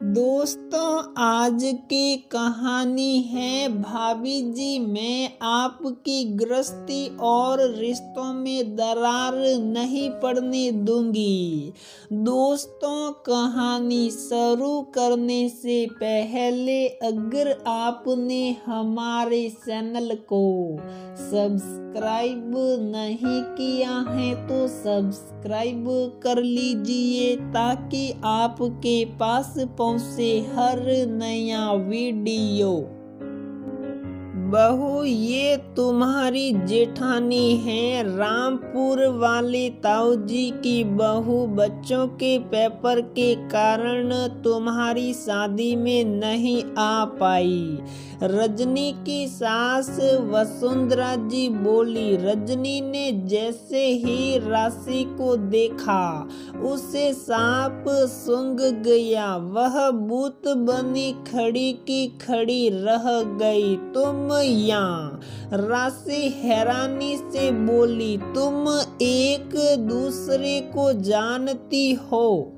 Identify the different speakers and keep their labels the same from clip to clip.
Speaker 1: दोस्तों, आज की कहानी है भाभी जी। मैं आपकी गृहस्थी और रिश्तों में दरार नहीं पड़ने दूंगी। दोस्तों, कहानी शुरू करने से पहले अगर आपने हमारे चैनल को सब्सक्राइब नहीं किया है तो सब्सक्राइब कर लीजिए ताकि आपके पास पहुंचे हर नया वीडियो। बहू, ये तुम्हारी जेठानी है, रामपुर वाले ताऊ जी की बहू। बच्चों के पेपर के कारण तुम्हारी शादी में नहीं आ पाई। रजनी की सास वसुंधरा जी बोली। रजनी ने जैसे ही राशि को देखा उसे सांप सूंघ गया। वह भूत बनी खड़ी की खड़ी रह गई। तुम यहाँ? राशि हैरानी से बोली। तुम एक दूसरे को जानती हो?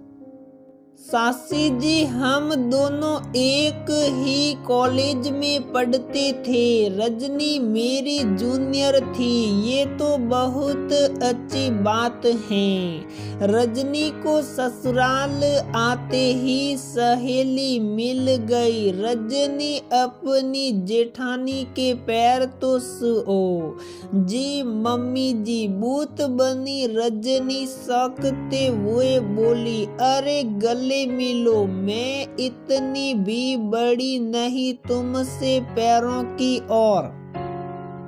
Speaker 1: सासी जी, हम दोनों एक ही कॉलेज में पढ़ते थे। रजनी मेरी जूनियर थी। ये तो बहुत अच्छी बात है। रजनी को ससुराल आते ही सहेली मिल गई। रजनी अपनी जेठानी के पैर तो छुओ। जी मम्मी जी, भूत बनी रजनी सकते हुए बोली। अरे गले मिलो, मैं इतनी भी बड़ी नहीं तुमसे। पैरों की ओर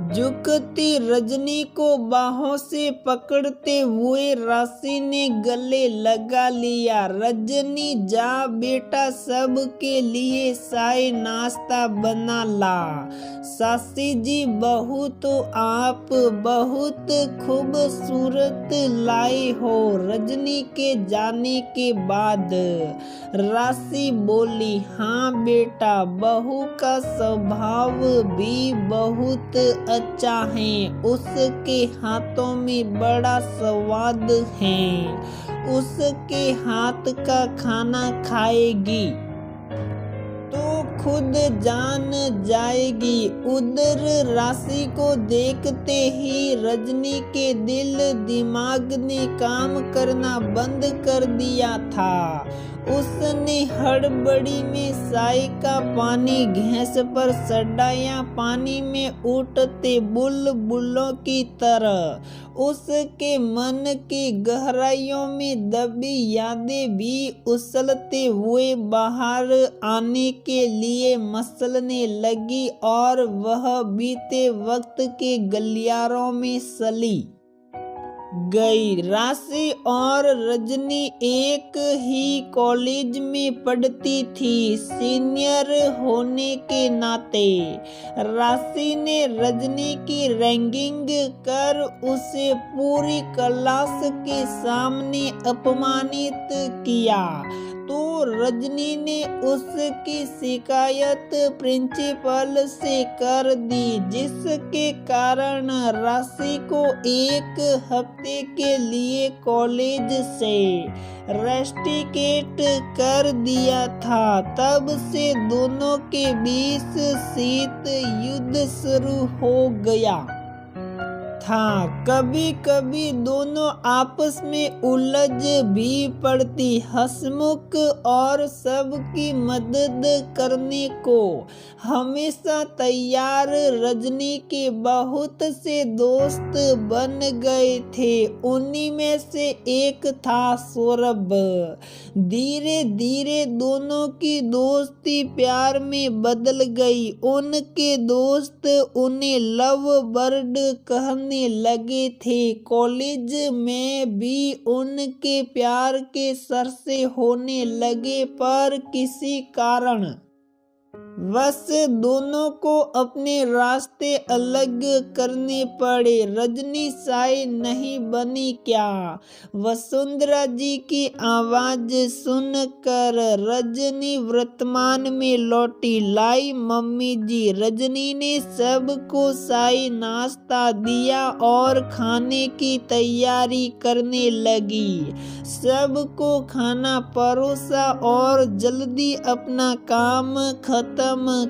Speaker 1: झुकती रजनी को बाहों से पकड़ते हुए राशि ने गले लगा लिया। रजनी, जा बेटा, सबके लिए चाय नाश्ता बना ला। सासी जी, बहू तो आप बहुत खूबसूरत लाई हो। रजनी के जाने के बाद राशि बोली। हाँ बेटा, बहू का स्वभाव भी बहुत अच्छा है। उसके हाथों में बड़ा स्वाद है। उसके हाथ का खाना खाएगी तो खुद जान जाएगी। उधर राशि को देखते ही रजनी के दिल दिमाग ने काम करना बंद कर दिया था। उसने हड़बड़ी में चाय का पानी गैस पर चढ़ाया। पानी में उठते बुलबुलों की तरह उसके मन की गहराइयों में दबी यादें भी उछलते हुए बाहर आने के लिए मसलने लगी और वह बीते वक्त के गलियारों में चली गई। राशि और रजनी एक ही कॉलेज में पढ़ती थी। सीनियर होने के नाते राशि ने रजनी की रैगिंग कर उसे पूरी क्लास के सामने अपमानित किया तो रजनी ने उसकी शिकायत प्रिंसिपल से कर दी, जिसके कारण राशि को एक हफ्ते के लिए कॉलेज से रस्टिकेट कर दिया था। तब से दोनों के बीच शीत युद्ध शुरू हो गया था। कभी कभी दोनों आपस में उलझ भी पड़ती। हंसमुख और सबकी मदद करने को हमेशा तैयार रजनी के बहुत से दोस्त बन गए थे। उन्हीं में से एक था सौरभ। धीरे धीरे दोनों की दोस्ती प्यार में बदल गई। उनके दोस्त उन्हें लव बर्ड कहने लगे थे। कॉलेज में भी उनके प्यार के चर्चे होने लगे, पर किसी कारण बस दोनों को अपने रास्ते अलग करने पड़े। रजनी साय नहीं बनी क्या? वसुंधरा जी की आवाज सुनकर रजनी वर्तमान में लौटी। लाई मम्मी जी। रजनी ने सबको साय नाश्ता दिया और खाने की तैयारी करने लगी। सबको खाना परोसा और जल्दी अपना काम खत्म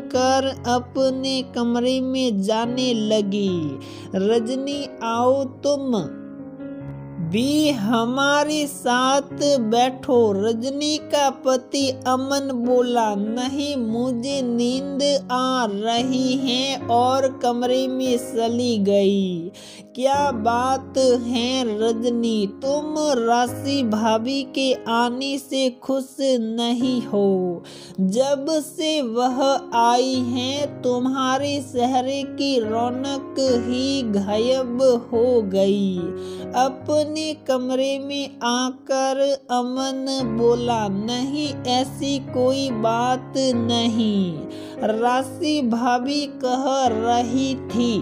Speaker 1: कर अपने कमरे में जाने लगी। रजनी आओ तुम भी हमारे साथ बैठो। रजनी का पति अमन बोला, नहीं मुझे नींद आ रही है और कमरे में चली गई। क्या बात है रजनी, तुम राशि भाभी के आने से खुश नहीं हो? जब से वह आई है तुम्हारे चेहरे की रौनक ही गायब हो गई। अपने कमरे में आकर अमन बोला, नहीं ऐसी कोई बात नहीं। राशि भाभी कह रही थी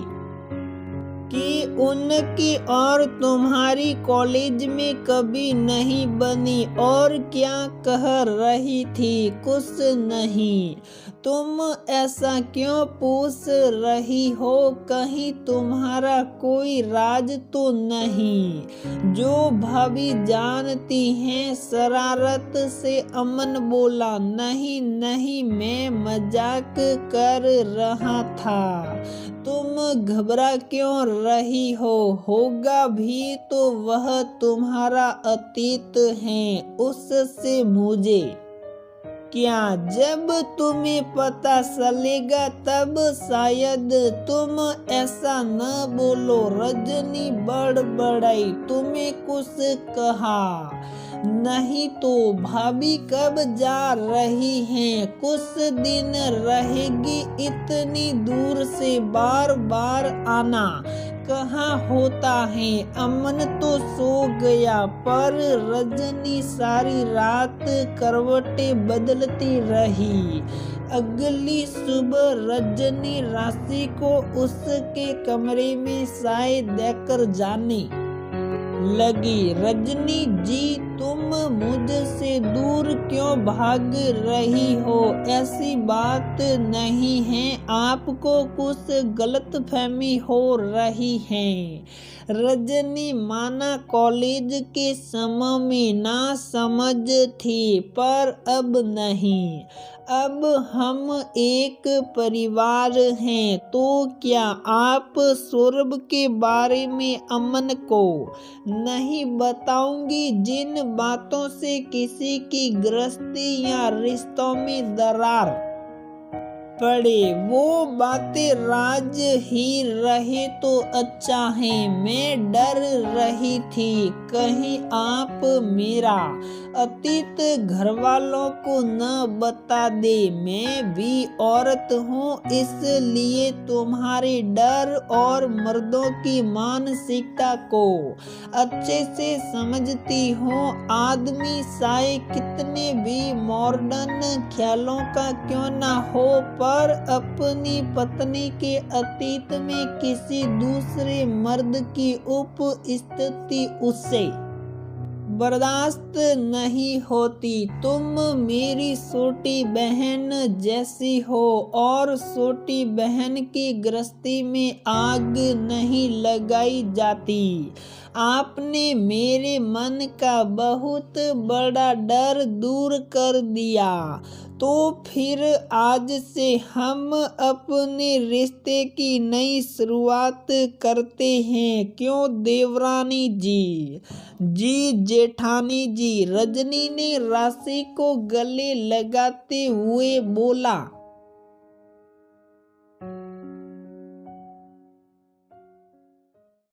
Speaker 1: कि उनकी और तुम्हारी कॉलेज में कभी नहीं बनी। और क्या कह रही थी? कुछ नहीं। तुम ऐसा क्यों पूछ रही हो? कहीं तुम्हारा कोई राज तो नहीं जो भाभी जानती हैं? शरारत से अमन बोला, नहीं नहीं मैं मजाक कर रहा था। तुम घबरा क्यों रही हो? होगा भी तो वह तुम्हारा अतीत है, उससे मुझे क्या? जब तुम्हें पता चलेगा तब शायद तुम ऐसा न बोलो। रजनी बड़बड़ाई, तुम्हें कुछ कहा नहीं तो? भाभी कब जा रही हैं? कुछ दिन रहेगी। इतनी दूर से बार बार आना कहाँ होता है? अमन तो सो गया पर रजनी सारी रात करवटें बदलती रही। अगली सुबह रजनी राशि को उसके कमरे में चाय देकर जाने लगी। रजनी जी तुम मुझसे दूर क्यों भाग रही हो? ऐसी बात नहीं है, आपको कुछ गलतफहमी हो रही है। रजनी माना कॉलेज के समय में ना समझ थी पर अब नहीं। अब हम एक परिवार हैं। तो क्या आप सौरभ के बारे में अमन को नहीं बताऊंगी? जिन बातों से किसी की गृहस्थी या रिश्तों में दरार पड़े वो बातें राज ही रहे तो अच्छा है। मैं डर रही थी कहीं आप मेरा अतीत घर वालों को न बता दे। मैं भी औरत हूँ इसलिए तुम्हारे डर और मर्दों की मानसिकता को अच्छे से समझती हूँ। आदमी चाहे कितने भी मॉडर्न ख्यालों का क्यों ना हो पर अपनी पत्नी के अतीत में किसी दूसरे मर्द की उपस्थिति उससे बर्दाश्त नहीं होती। तुम मेरी छोटी बहन जैसी हो और छोटी बहन की गृहस्थी में आग नहीं लगाई जाती। आपने मेरे मन का बहुत बड़ा डर दूर कर दिया। तो फिर आज से हम अपने रिश्ते की नई शुरुआत करते हैं, क्यों देवरानी जी? जी जेठानी जी। रजनी ने राशि को गले लगाते हुए बोला।